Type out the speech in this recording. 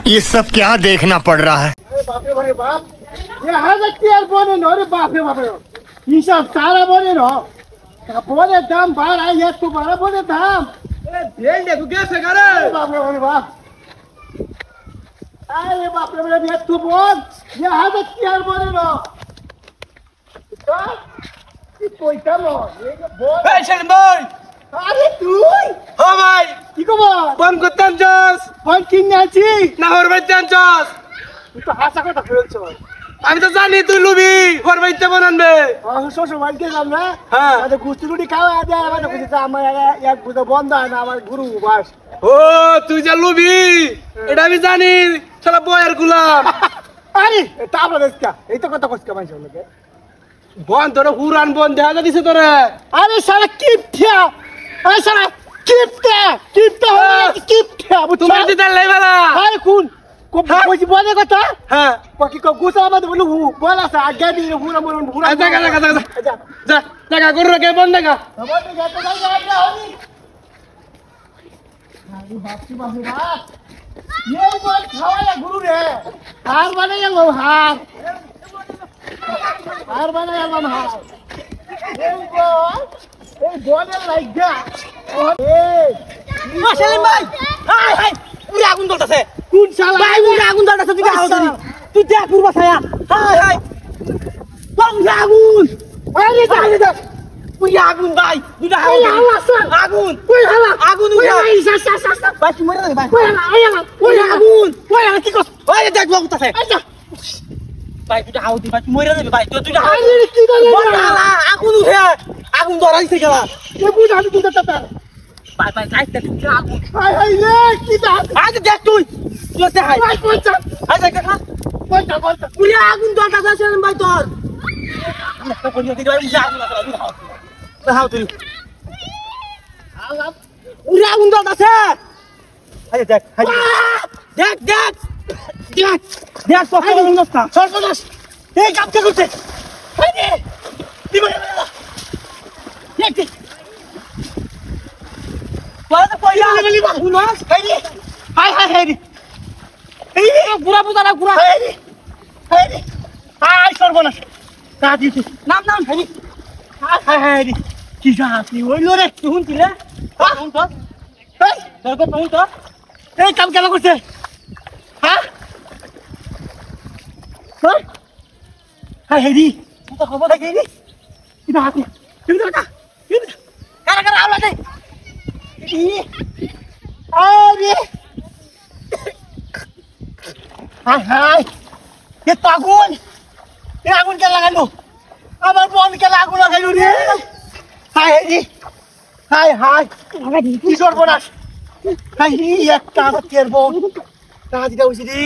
ये सब क्या देखना पड़ रहा है। अरे बाप रे भाई बाप, ये हाजत यार बोने नो रे बाप रे ये सब सारा बोने नो बोने दाम बाहर आ यार तू बाहर बोने दाम भेल दे तू कैसे करे बाप रे भाई बाप। अरे बाप रे ये तू बोल ये हाजत यार बोने नो ये कोई काम हो ये बोल এই সেলিম ভাই अरे तू ও ভাই কি খবর ফোন করতাম জস ফোন কিনে আছি না ওর বাইতে জস তুই তো হাসা কথা ফেলছ আমি তো জানি তুই লুবি ওর বাইতে বানানবে শ্বশুর বাড়ি গেলাম না হ্যাঁ আমাদের গুস্তি রুটি খাওয়া দেয় আমাদের খুশি আমার এক বুঝে বন্ধ হয় না আমার গুরু বাস ও তুই যে লুবি এটা আমি জানি শালা বয়ের গোলাম আরে তারপর দেখকা এই তো কথা কইছ মাইছ লোকে বন তোর হুরান বন দেখা দিছে তোরে আরে শালা কিপটা আরে শালা কিপটা কিপটা তোমার দিদার লাইবালা আরে কোন কইছি বলে কথা হ্যাঁ বাকি কো গুসা আমাদের বলে বলা সা আগে দিয়ে হুরা মরন হুরা যা যা যা যা যা দেখা করু রে বন দেখা আমাদের যাতে যাই হনি আরে বাপি বাপ ये बोल खावाया गुरु रे हार बने या लो हार बने या लो हार ये बोले लाइक दा ए সেলিম ভাই হাই হাই পুরা আগুন জ্বলতাছে কোন শালা ভাই পুরা আগুন জ্বলতাছে তুই আও তুই দেখ পুরো ছায়া হাই হাই পুরা আগুন আরে যা পুরা আগুন ভাই দুটা এই আল্লাহ স্যার আগুন ওই হালা আগুন ওই উঠা এই সা ভাই কি মরে যাবে ভাই ওই হালা এই হালা ওই আগুন ওই হালা কি কস ওই দেখ বলতাছে আচ্ছা ভাই দুটা আও দি ভাই কি মরে যাবে ভাই তুই দুটা আরে কি করে বলা আগুন উঠে আগুন ধরাইছে গেলা ये बुझा तू ता ভাই ভাই গাইস দেখ আগুন हाय हाय रे की दा আজ দেখ তুই তুই দেখ হাই हाय कोचा আজ দেখ না कोचा পুরা আগুন জ্বলতাছে সেলিম ভাই তোর না কোন দিকে ভাই মুজে আগুন লাগা তুই হাও তুই আল্লাহ পুরা আগুন জ্বলতাছে হাই দেখ হাই দেখ দেখ দেখ দেখ সব আগুন নষ্ট সর্বনাশ এই কাপকে করতে হাই রে দিবা দেখতে তোরা তো কইলা আগুন হাই রে হাই হাই হাই রে এই পুরা পুরা পুরা হাই রে হাই সর্বনাশ কাটি তুই নাম নাম হাই রে হাই হাই রে কি জাতি হইলো রে তুই শুনছিলে শুন তো এই তোর কো শুন তো এই কাম কেন করতে হ্যাঁ হাই হাই হাই রে তুই তো খবর দেখি নি কি জাতি কি জাতি কারা কারা আওলা দে আরে হাই হাই এ তো আগুন এ আগুন কে লাগালো আমার বোন কে আগুন লাগালো রে হাই রে হাই হাই কি সর্বনাশ হাই একটা আমার বোন কাজ দিতে হইছে রে